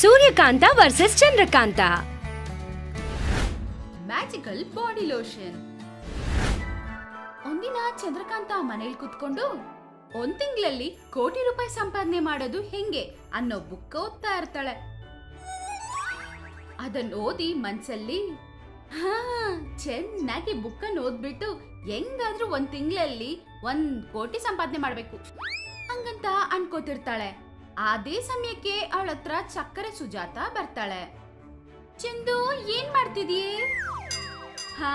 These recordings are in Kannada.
Suryakanta versus Chandrakant. Magical body lotion. ಒಂದಿನ ಚಂದ್ರಕಾಂತ ಮನೇಲಿ ಕುತ್ಕೊಂಡು ಒಂದ್ ತಿಂಗಳಲ್ಲಿ ಕೋಟಿ ರೂಪಾಯಿ ಸಂಪಾದನೆ ಮಾಡೋದು ಹೆಂಗೆ ಅನ್ನೋ ಬುಕ್ ಓದ್ತಾ ಇರ್ತಾಳೆ. ಅದನ್ನ ಓದಿ ಮನ್ಸಲ್ಲಿ ಚೆನ್ನಾಗಿ ಬುಕ್ ಅನ್ನು ಓದ್ಬಿಟ್ಟು ಹೆಂಗಾದ್ರೂ ಒಂದ್ ತಿಂಗಳಲ್ಲಿ 1 ಕೋಟಿ ಸಂಪಾದನೆ ಮಾಡ್ಬೇಕು ಹಂಗಂತ ಅನ್ಕೋತಿರ್ತಾಳೆ. ಅದೇ ಸಮಯಕ್ಕೆ ಅವಳ ಹತ್ರ ಚಕ್ಕರೆ ಸುಜಾತ ಬರ್ತಾಳೆ. ಚಂದು, ಏನ್ ಮಾಡ್ತಿದೀಯೇ? ಹಾ,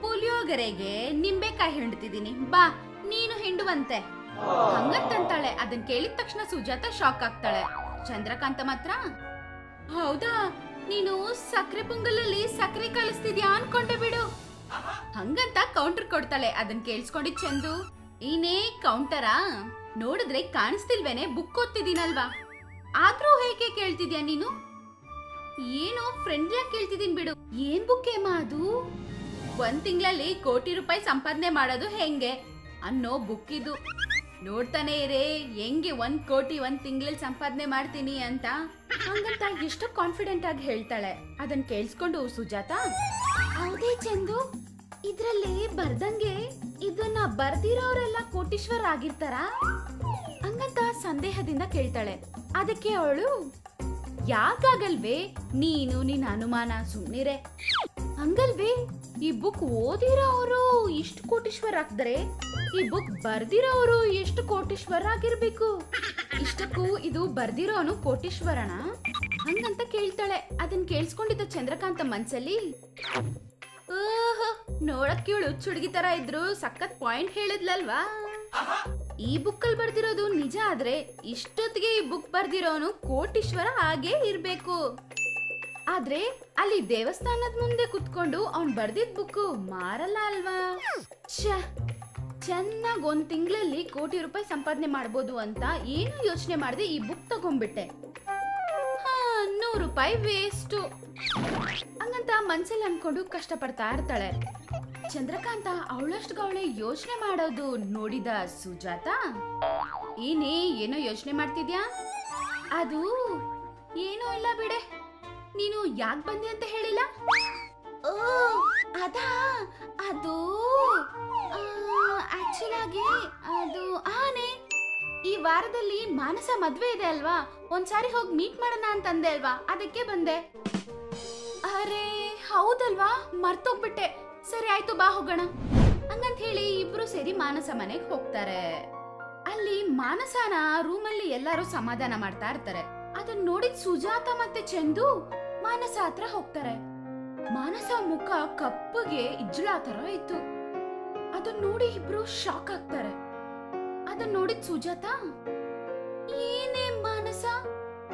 ಪುಳಿಯೋಗರೆಗೆ ನಿಂಬೆಕಾಯಿ ಹಿಂಡ್ತಿದೀನಿ, ಬಾ ನೀನು ಹಿಂಡುವಂತೆ ಹಂಗಂತಾಳೆ. ಅದನ್ ಕೇಳಿದ ತಕ್ಷಣ ಸುಜಾತ ಶಾಕ್ ಆಗ್ತಾಳೆ. ಚಂದ್ರಕಾಂತ ಮಾತ್ರ, ಹೌದಾ, ನೀನು ಸಕ್ಕರೆ ಪೊಂಗಲಲ್ಲಿ ಸಕ್ಕರೆ ಕಲಿಸ್ತಿದ್ಯಾ ಅನ್ಕೊಂಡೆ ಬಿಡು ಹಂಗಂತ ಕೌಂಟರ್ ಕೊಡ್ತಾಳೆ. ಅದನ್ ಕೇಳಿಸ್ಕೊಂಡಿದ್ ಚಂದು, ಏನೇ ಕೌಂಟರಾ? ನೋಡಿದ್ರೆ ಕಾಣಿಸ್ತಿಲ್ವೇನೆ, ಬುಕ್ ಓದ್ತಿದ್ದೀನಲ್ವಾ, ಆದ್ರೂ ಹೇಗೆ ಕೇಳ್ತಿದ್ಯಾ ನೀನು? ಏನೋ ಫ್ರೆಂಡ್ಲಿಯಾಗಿ ಕೇಳ್ತಿದೀನಿ ಬಿಡು. ಏನ್ ಬುಕ್ ಏಮ ಅದು? 1 ತಿಂಗಳಲ್ಲಿ ಕೋಟಿ ರೂಪಾಯಿ ಸಂಪಾದನೆ ಮಾಡೋದು ಹೆಂಗೆ ಅನ್ನೋ ಬುಕ್ ಇದು. ನೋಡ್ತಾನೆ ಇರೇ ಹೆಂಗೆ 1 ಕೋಟಿ 1 ತಿಂಗಳಲ್ಲಿ ಸಂಪಾದನೆ ಮಾಡ್ತೀನಿ ಅಂತ ಹಂಗಂತ ಎಷ್ಟು ಕಾನ್ಫಿಡೆಂಟ್ ಆಗಿ ಹೇಳ್ತಾಳೆ. ಅದನ್ನ ಕೇಳಿಸ್ಕೊಂಡು ಸುಜಾತ, ಹೌದೇ ಚಂದು, ಇದ್ರಲ್ಲಿ ಬರ್ದಂಗೆ ಇದನ್ನ ಬರ್ದಿರೋರೆಲ್ಲ ಕೋಟೀಶ್ವರ ಆಗಿರ್ತಾರ ಹಂಗಂತ ಸಂದೇಹದಿಂದ ಕೇಳ್ತಾಳೆ. ಅದಕ್ಕೆ ಅವಳು, ಯಾಕಾಗಲ್ವೇ, ನೀನು ನಿನ್ನ ಅನುಮಾನ ಸುಮ್ನಿರೆ, ಹಂಗಲ್ವೇ ಈ ಬುಕ್ ಓದಿರೋರು ಇಷ್ಟು ಕೋಟೀಶ್ವರ ಆಗಿದ್ರೆ ಈ ಬುಕ್ ಬರ್ದಿರೋರು ಎಷ್ಟು ಕೋಟೀಶ್ವರ ಆಗಿರ್ಬೇಕು, ಇಷ್ಟಕ್ಕೂ ಇದು ಬರ್ದಿರೋನು ಕೋಟೀಶ್ವರನ ಹಂಗಂತ ಕೇಳ್ತಾಳೆ. ಅದನ್ನ ಕೇಳಿಸ್ಕೊಂಡಿದ್ದ ಚಂದ್ರಕಾಂತ ಮನ್ಸಲ್ಲಿ, ನೋಡಕ್ ಇವಳು ಚುಡುಗಿ ತರ ಇದ್ರು ಸಖತ್ ಪಾಯಿಂಟ್ ಹೇಳಿದ್ಲಲ್ವಾ, ಈ ಬುಕ್ ಅಲ್ಲಿ ಬರ್ದಿರೋದು ನಿಜ ಆದ್ರೆ ಇಷ್ಟೊತ್ತಿಗೆ ಈ ಬುಕ್ ಬರ್ದಿರೋನು ಕೋಟೀಶ್ವರ ಹಾಗೆ ಇರ್ಬೇಕು. ಆದ್ರೆ ಅಲ್ಲಿ ದೇವಸ್ಥಾನದ ಮುಂದೆ ಕುತ್ಕೊಂಡು ಅವ್ನ್ ಬರ್ದಿದ್ ಬುಕ್ ಮಾರಲ್ಲ ಅಲ್ವಾ. ಚೆನ್ನಾಗ್ 1 ತಿಂಗಳಲ್ಲಿ ಕೋಟಿ ರೂಪಾಯಿ ಸಂಪಾದನೆ ಮಾಡ್ಬೋದು ಅಂತ ಏನು ಯೋಚನೆ ಮಾಡದೆ ಈ ಬುಕ್ ತಗೊಂಡ್ಬಿಟ್ಟೆ. 100 ರೂಪಾಯಿ ವೇಸ್ಟು ಹಂಗಂತ ಮನ್ಸಲ್ಲಿ ಅನ್ಕೊಂಡು ಕಷ್ಟ ಪಡ್ತಾ ಇರ್ತಾಳೆ. ಚಂದ್ರಕಾಂತ ಅವಳಷ್ಟಗವಳೆ ಯೋಚನೆ ಮಾಡೋದು ನೋಡಿದ ಸುಜಾತ, ಏನೇ ಏನೋ ಯೋಚನೆ ಮಾಡ್ತಿದ್ಯಾ? ಅದು ಏನೋ ಇಲ್ಲ ಬಿಡೆ, ನೀನು ಯಾಕೆ ಬಂದೆ ಅಂತ ಹೇಳಿಲ್ಲ? ಓ ಅದಾ, ಅದು ಆಕ್ಚುಲ್ ಆಗಿ ಅದು ಆನೆ, ಈ ವಾರದಲ್ಲಿ ಮಾನಸ ಮದ್ವೆ ಇದೆ ಅಲ್ವಾ, ಒಂದ್ಸಾರಿ ಹೋಗಿ ಮೀಟ್ ಮಾಡೋಣ ಅಂತಂದೆ ಅಲ್ವಾ, ಅದಕ್ಕೆ ಬಂದೆ. ಅರೆ ಹೌದಲ್ವಾ, ಮರ್ತೋಗ್ಬಿಟ್ಟೆ. ಸರಿ ಆಯ್ತು, ಬಾ ಹೋಗೋಣ ಹಂಗಂತ ಹೇಳಿ ಇಬ್ರು ಸೇರಿ ಮಾನಸ ಮನೆಗೆ ಹೋಗ್ತಾರೆ. ಅಲ್ಲಿ ಮಾನಸನ ರೂಮಲ್ಲಿ ಎಲ್ಲಾರು ಸಮಾಧಾನ ಮಾಡ್ತಾ ಇರ್ತಾರೆ. ಅದನ್ನ ನೋಡಿದ್ ಸುಜಾತ ಮತ್ತೆ ಚಂದು ಮಾನಸ ಹತ್ರ ಹೋಗ್ತಾರೆ. ಮಾನಸ ಮುಖ ಕಪ್ಪಗೆ ಇಜ್ಜಳ ತರ ಇತ್ತು. ಅದನ್ನ ನೋಡಿ ಇಬ್ರು ಶಾಕ್ ಆಗ್ತಾರೆ. ಅದನ್ನ ನೋಡಿದ್ ಸುಜಾತ, ಏನೇ ಮಾನಸ,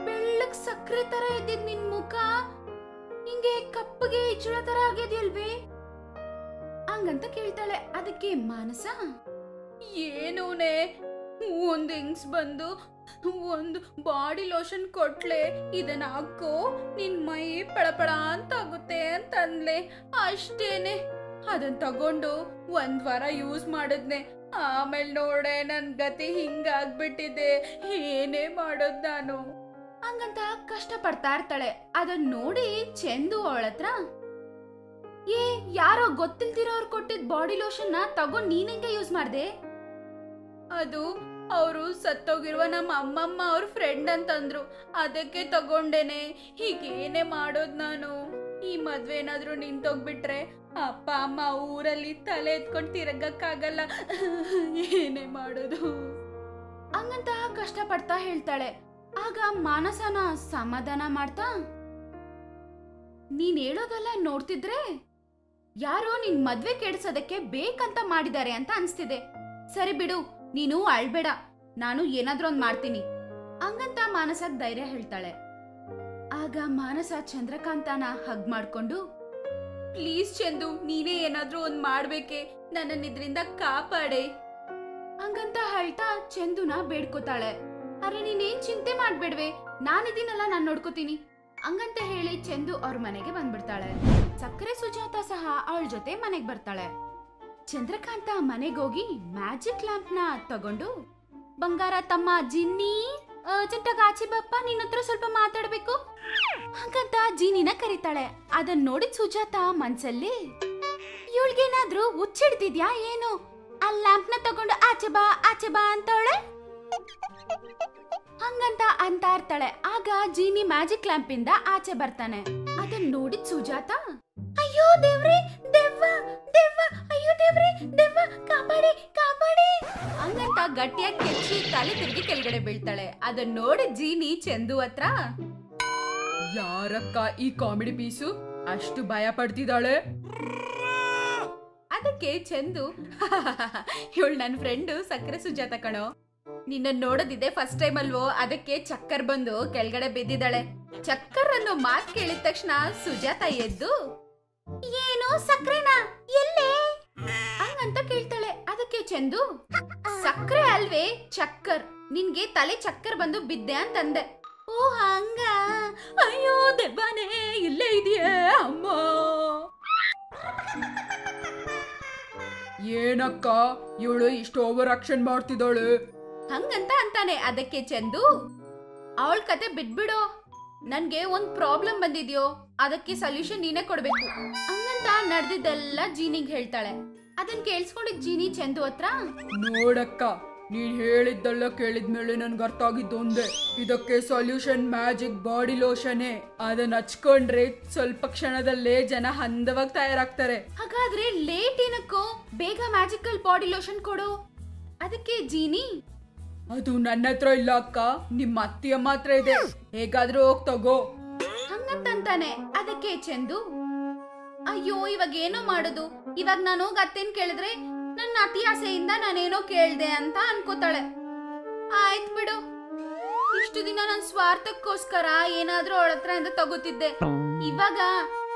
ಬೆಳ್ಳಕ್ ಸಕ್ಕರೆ ತರ ಇದ್ದಿದ್ ನಿನ್ ಮುಖ ಹಿಂಗೆ ಕಪ್ಪಗೆ ಇಜ್ಜಳ ತರ ಆಗಿದ್ಯಲ್ವೇ ಹಂಗಂತ ಕೇಳ್ತಾಳೆ. ಅದಕ್ಕೆ ಮಾನಸ, ಏನೂನೆ, ಒಂದ್ ಹೆಂಗ್ಸ್ ಬಂದು ಒಂದು ಬಾಡಿ ಲೋಷನ್ ಕೊಟ್ಲೆ, ಇದನ್ನ ಹಾಕೋ ನಿನ್ ಮೈ ಪಳಪಳ ಅಂತ ಆಗುತ್ತೆ ಅಂತಂದ್ಲೆ, ಅಷ್ಟೇನೆ. ಅದನ್ ತಗೊಂಡು 1 ವಾರ ಯೂಸ್ ಮಾಡಿದ್ನೆ, ಆಮೇಲೆ ನೋಡೆ ನನ್ ಗತಿ ಹಿಂಗಾಗ್ಬಿಟ್ಟಿದೆ, ಏನೇ ಮಾಡೋದ್ ನಾನು ಹಂಗಂತ ಕಷ್ಟ ಪಡ್ತಾ ಇರ್ತಾಳೆ. ಅದನ್ನ ನೋಡಿ ಚಂದು ಅವಳತ್ರ, ಏ ಯಾರೋ ಗೊತ್ತಿಲ್ದಿರೋರು ಕೊಟ್ಟಿದ್ ಬಾಡಿ ಲೋಷನ್ ನ ತಗೊಂಡ್ ನೀನಂಗೆ ಯೂಸ್ ಮಾಡ್ದೆ? ಅದು ಅವರು ಸತ್ತೋಗಿರುವ ನಮ್ಮ ಅಮ್ಮಮ್ಮ ಅವ್ರ ಫ್ರೆಂಡ್ ಅಂತಂದ್ರು, ಅದಕ್ಕೆ ತಗೊಂಡೇನೆ. ಹೀಗೇನೆ ಮಾಡೋದ್ ನಾನು? ಈ ಮದ್ವೆ ಏನಾದ್ರು ನಿಂತೋಗ್ಬಿಟ್ರೆ ಅಪ್ಪ ಅಮ್ಮ ಊರಲ್ಲಿ ತಲೆ ಎತ್ಕೊಂಡ್ ತಿರಗಕ್ಕಾಗಲ್ಲ, ಏನೇ ಮಾಡೋದು ಹಂಗಂತ ಕಷ್ಟ ಪಡ್ತಾ ಹೇಳ್ತಾಳೆ. ಆಗ ಮಾನಸನ ಸಮಾಧಾನ ಮಾಡ್ತಾ, ನೀನ್ ಹೇಳೋದೆಲ್ಲ ನೋಡ್ತಿದ್ರೆ ಯಾರೋ ನಿನ್ ಮದ್ವೆ ಕೆಡ್ಸೋದಕ್ಕೆ ಬೇಕಂತ ಮಾಡಿದ್ದಾರೆ ಅಂತ ಅನ್ಸ್ತಿದೆ. ಸರಿ ಬಿಡು, ನೀನು ಅಳ್ಬೇಡ, ನಾನು ಏನಾದ್ರೂ ಒಂದ್ ಮಾಡ್ತೀನಿ ಹಂಗಂತ ಮಾನಸಕ್ ಧೈರ್ಯ ಹೇಳ್ತಾಳೆ. ಆಗ ಮಾನಸ ಚಂದ್ರಕಾಂತನ ಹಗ್ ಮಾಡ್ಕೊಂಡು, ಪ್ಲೀಸ್ ಚಂದು, ನೀನೇ ಏನಾದ್ರೂ ಒಂದ್ ಮಾಡ್ಬೇಕೆ, ನನ್ನನ್ನ ಇದ್ರಿಂದ ಕಾಪಾಡೆ ಹಂಗಂತ ಹೇಳ್ತಾ ಚಂದುನ ಬೇಡ್ಕೋತಾಳೆ. ಅರೆ ನೀನೇನ್ ಚಿಂತೆ ಮಾಡ್ಬೇಡ್ವೆ, ನಾನಿದ್ದೀನಲ್ಲ, ನಾನ್ ನೋಡ್ಕೋತೀನಿ ಹಂಗಂತ ಹೇಳಿ ಚಂದು ಅವ್ರ ಮನೆಗೆ ಬಂದ್ಬಿಡ್ತಾಳೆ. ಸಕ್ಕರೆ ಸುಜಾತ ಸಹ ಅವಳ ಜೊತೆ ಮನೆಗ್ ಬರ್ತಾಳೆ. ಚಂದ್ರಕಾಂತ ಮನೆಗೋಗಿ ಮ್ಯಾಜಿಕ್ ಲ್ಯಾಂಪ್ ನ ತಗೊಂಡು, ಬಂಗಾರ ತಮ್ಮ ಜಿನ್ನಿ ಚಿಟ್ಟಾಗ ಆಚೆ ಬಪ್ಪ, ನಿನ್ನ ಹತ್ರ ಸ್ವಲ್ಪ ಮಾತಾಡ್ಬೇಕು ಹಾಗಂತ ಜೀನಿನ ಕರೀತಾಳೆ. ಅದನ್ನ ನೋಡಿದ ಸುಜಾತ ಮನ್ಸಲ್ಲಿ ಇವಳಿಗೇನಾದ್ರೂ ಹುಚ್ಚಿಡ್ತಿದ್ಯಾ ಏನು, ಆ ಲ್ಯಾಂಪ್ನ ತಗೊಂಡು ಆಚೆ ಬಾ ಅಂತವಳೆ. ಹಂಗಂತ ಅಂತ ಇರ್ತಾಳೆ. ಆಗ ಜೀನಿ ಮ್ಯಾಜಿಕ್ ಲ್ಯಾಂಪ್ ಇಂದ ಆಚೆ ಬರ್ತಾನೆ. ಅದನ್ನ ನೋಡಿದ ಸುಜಾತ, ಅಯ್ಯೋ ದೇವ್ರೆ, ದೆವ್ವ ದೆವ್ವ, ಅಯ್ಯೋ ದೇವ್ರೆ ದೆವ್ವ, ಕಾಪಾಡಿ ಕಾಪಾಡಿ ಹಂಗಂತ ಗಟ್ಟಿಯಾಗಿ ಕೆಚ್ಚಿ ತಲೆ ತಿರುಗಿ ಕೆಳಗಡೆ ಬೀಳ್ತಾಳೆ. ಅದನ್ನ ನೋಡಿ ಜೀನಿ ಚಂದು ಹತ್ರ, ಯಾರಕ್ಕ ಈ ಕಾಮಿಡಿ ಪೀಸು ಅಷ್ಟು ಭಯ ಪಡ್ತಿದ್ದಾಳೆ? ಅದಕ್ಕೆ ಚಂದು, ಇವಳು ನನ್ನ ಫ್ರೆಂಡು ಸಕ್ಕರೆ ಸುಜಾತ ಕಣೋ, ನಿನ್ನ ನೋಡೋದಿದೆ ಫಸ್ಟ್ ಟೈಮ್ ಅಲ್ವೋ, ಅದಕ್ಕೆ ಚಕ್ಕರ್ ಬಂದು ಕೆಳಗಡೆ ಬಿದ್ದಿದ್ದಾಳೆ. ಚಕ್ಕರ್ ಅನ್ನೋ ಮಾತ್ ಕೇಳಿದ ತಕ್ಷಣ ಸುಜಾತ ಎದ್ದು, ಏನು ಸಕ್ಕರೆನಾ ಎಲ್ಲೇ ಹಂಗಂತ ಕೇಳ್ತಾಳೆ. ಅದಕ್ಕೆ ಚಂದು, ಸಕ್ಕರೆ ಅಲ್ವೇ ಚಕ್ಕರ್, ನಿನ್ಗೆ ತಲೆ ಚಕ್ಕರ್ ಬಂದು ಬಿದ್ದೆ ಅಂತಂದೆ. ಓ ಹಂಗ, ಅಯ್ಯೋ ದೆವ್ವನೇ ಇಲ್ಲೇ ಇದೆಯೇ ಅಮ್ಮ. ಏನಕ್ಕ ಇವಳು ಇಷ್ಟು ಓವರ್ ಆಕ್ಷನ್ ಮಾಡ್ತಿದ್ದಾಳೆ? ಹಂಗಂತ ಅಂತಾನೆ. ಅದಕ್ಕೆ ಚಂದು, ಅವಳ ಕತೆ ಬಿಟ್ಬಿಡು, ನನ್ಗೆ ಒಂದ್ ಪ್ರಾಬ್ಲಮ್ ಬಂದಿದ್ಯೋ, ಅದಕ್ಕೆ ಸೊಲ್ಯೂಷನ್ ನೀನೇ ಕೊಡ್ಬೇಕು ಹಂಗಂತ ನಡೆದಿದ್ದೆಲ್ಲ ಜೀನಿಗ್ ಹೇಳ್ತಾಳೆ. ಅದನ್ ಕೇಳಿಸ್ಕೊಂಡಿದ್ ಜೀನಿ ಚಂದು ಹತ್ರ, ನೋಡಕ್ಕ, ನೀನ್ ಹೇಳಿದ್ದೆಲ್ಲ ಕೇಳಿದ್ಮೇಲೆ ನನ್ಗೆ ಅರ್ಥ ಆಗಿದ್ದು ಒಂದೇ, ಇದಕ್ಕೆ ಸೊಲ್ಯೂಷನ್ ಮ್ಯಾಜಿಕ್ ಬಾಡಿ ಲೋಷನೇ. ಅದನ್ನ ಹಚ್ಕೊಂಡ್ರೆ ಸ್ವಲ್ಪ ಕ್ಷಣದಲ್ಲೇ ಜನ ಹಂದವಾಗಿ ತಯಾರಾಗ್ತಾರೆ. ಹಾಗಾದ್ರೆ ಲೇಟ್ ಏನಕ್ಕೋ, ಬೇಗ ಮ್ಯಾಜಿಕಲ್ ಬಾಡಿ ಲೋಷನ್ ಕೊಡು. ಅದಕ್ಕೆ ಜೀನಿ, ಅದು ನನ್ನ ಹತ್ರ ಇಲ್ಲ ಅಕ್ಕ, ನಿಮ್ಮ ಅತ್ತಿಯಮ್ಮ ಹತ್ರ ಇದೆ, ಹೇಗಾದ್ರೂ ಹೋಗ್ ತಗೋ ಹಂಗಂತಾನೆ. ಅದಕ್ಕೆ ಚಂದು, ಅಯ್ಯೋ ಇವಾಗ ಏನೋ ಮಾಡೋದು, ಇವಾಗ ನಾನು ಹೋಗಿ ಅತ್ತೇನ್ ಕೇಳಿದ್ರೆ ನನ್ನ ಅತಿ ಆಸೆಯಿಂದ ನಾನೇನೋ ಕೇಳ್ದೆ ಅಂತ ಅನ್ಕೋತಾಳೆ. ಆಯ್ತು ಬಿಡು, ಇಷ್ಟು ದಿನ ನನ್ ಸ್ವಾರ್ಥಕ್ಕೋಸ್ಕರ ಏನಾದ್ರೂ ಅವಳ ಹತ್ರ ಇಂದ ತಗೋತಿದ್ದೆ, ಇವಾಗ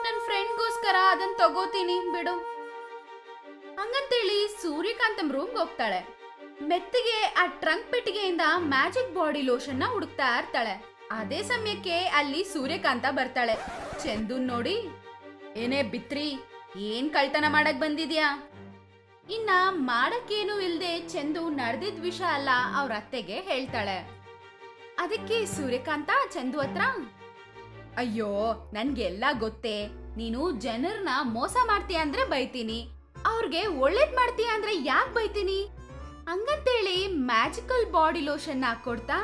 ನನ್ ಫ್ರೆಂಡ್ಗೋಸ್ಕರ ಅದನ್ನ ತಗೋತೀನಿ ಬಿಡು ಹಂಗಂತೇಳಿ ಸೂರ್ಯಕಾಂತಮ್ ರೂಮ್ಗೆ ಹೋಗ್ತಾಳೆ. ಮೆತ್ತಿಗೆ ಆ ಟ್ರಂಕ್ ಪೆಟ್ಟಿಗೆಯಿಂದ ಮ್ಯಾಜಿಕ್ ಬಾಡಿ ಲೋಷನ್ ನ ಹುಡುಕ್ತಾ ಇರ್ತಾಳೆ. ಅದೇ ಸಮಯಕ್ಕೆ ಅಲ್ಲಿ ಸೂರ್ಯಕಾಂತ ಬರ್ತಾಳೆ. ಚಂದುನ್ ನೋಡಿ, ಏನೇ ಬಿತ್ರಿ, ಏನ್ ಕಳ್ತನ ಮಾಡಕ್ ಬಂದಿದ್ಯಾ? ಇನ್ನ ಮಾಡಕ್ಕೇನು ಇಲ್ದೆ ಚಂದು ನಡೆದಿದ್ ವಿಷಯ ಅಲ್ಲ ಅವ್ರ ಅತ್ತೆಗೆ ಹೇಳ್ತಾಳೆ. ಅದಕ್ಕೆ ಸೂರ್ಯಕಾಂತ ಚಂದು ಹತ್ರ, ಅಯ್ಯೋ ನನ್ಗೆಲ್ಲ ಗೊತ್ತೇ, ನೀನು ಜನರನ್ನ ಮೋಸ ಮಾಡ್ತೀಯ ಅಂದ್ರೆ ಬೈತೀನಿ, ಅವ್ರಿಗೆ ಒಳ್ಳೇದ್ ಮಾಡ್ತೀಯ ಅಂದ್ರೆ ಯಾಕೆ ಬೈತೀನಿ ಹಂಗಂತೇಳಿ ಮ್ಯಾಜಿಕಲ್ ಬಾಡಿ ಲೋಷನ್ ಹಾಕೊಡ್ತಾ,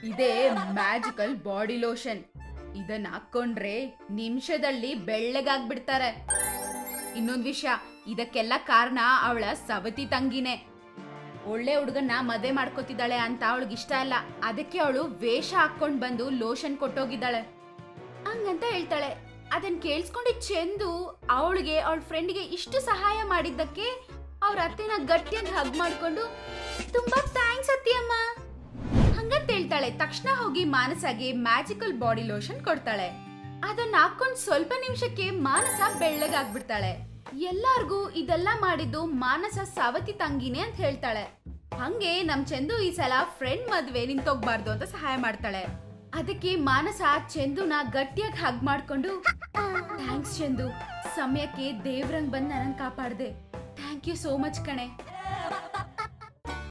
ಇದೇ ಮ್ಯಾಜಿಕಲ್ ಬಾಡಿ ಲೋಷನ್, ಇದನ್ನ ಹಾಕೊಂಡ್ರೆ ನಿಮಿಷದಲ್ಲಿ ಬೆಳ್ಳಗಾಗ್ಬಿಡ್ತಾರೆ. ಇನ್ನೊಂದ್ ವಿಷಯ, ಇದಕ್ಕೆಲ್ಲ ಕಾರಣ ಅವಳ ಸವತಿ ತಂಗಿನೇ. ಒಳ್ಳೆ ಹುಡುಗನ್ನ ಮದುವೆ ಮಾಡ್ಕೋತಿದ್ದಾಳೆ ಅಂತ ಅವಳಿಗೆ ಇಷ್ಟ ಅಲ್ಲ, ಅದಕ್ಕೆ ಅವಳು ವೇಷ ಹಾಕೊಂಡ್ ಬಂದು ಲೋಷನ್ ಕೊಟ್ಟೋಗಿದ್ದಾಳೆ ಹಂಗಂತ ಹೇಳ್ತಾಳೆ. ಅದನ್ನ ಕೇಳಿಸ್ಕೊಂಡು ಚಂದು ಅವಳಿಗೆ ಅವಳ ಫ್ರೆಂಡ್ಗೆ ಇಷ್ಟು ಸಹಾಯ ಮಾಡಿದ್ದಕ್ಕೆ ಅವ್ರ ಅತ್ತೆನ ಗಟ್ಟಿಯಾಗಿ ಹಗ್ ಮಾಡ್ಕೊಂಡು, ತುಂಬಾ ಥ್ಯಾಂಕ್ಸ್ ಅತ್ತಿಯಮ್ಮ ಹಂಗಂತ ಹೇಳ್ತಾಳೆ. ತಕ್ಷಣ ಹೋಗಿ ಮಾನಸಾಗೆ ಮ್ಯಾಜಿಕಲ್ ಬಾಡಿ ಲೋಷನ್ ಕೊಡ್ತಾಳೆ. ಅದನ್ನ ಹಾಕೊಂಡ್ ಸ್ವಲ್ಪ ನಿಮಿಷಕ್ಕೆ ಮಾನಸ ಬೆಳ್ಳಗಾಗ್ಬಿಡ್ತಾಳೆ. ಎಲ್ಲಾರ್ಗೂ ಇದೆಲ್ಲ ಮಾಡಿದ್ದು ಮಾನಸ ಸವತಿ ತಂಗಿನೇ ಅಂತ ಹೇಳ್ತಾಳೆ. ಹಂಗೆ ನಮ್ ಚಂದು ಈ ಸಲ ಫ್ರೆಂಡ್ ಮದ್ವೆ ನಿಂತೋಗ್ಬಾರ್ದು ಅಂತ ಸಹಾಯ ಮಾಡ್ತಾಳೆ. ಅದಕ್ಕೆ ಮಾನಸ ಚಂದುನ ಗಟ್ಟಿಯಾಗಿ ಹಗ್ ಮಾಡ್ಕೊಂಡು, ಥ್ಯಾಂಕ್ಸ್ ಚಂದು, ಸಮಯಕ್ಕೆ ದೇವ್ರಂಗ್ ಬಂದ್ ನನ್ನ ಕಾಪಾಡ್ದೆ, ಥ್ಯಾಂಕ್ ಯು ಸೋ ಮಚ್ ಕಣೆ.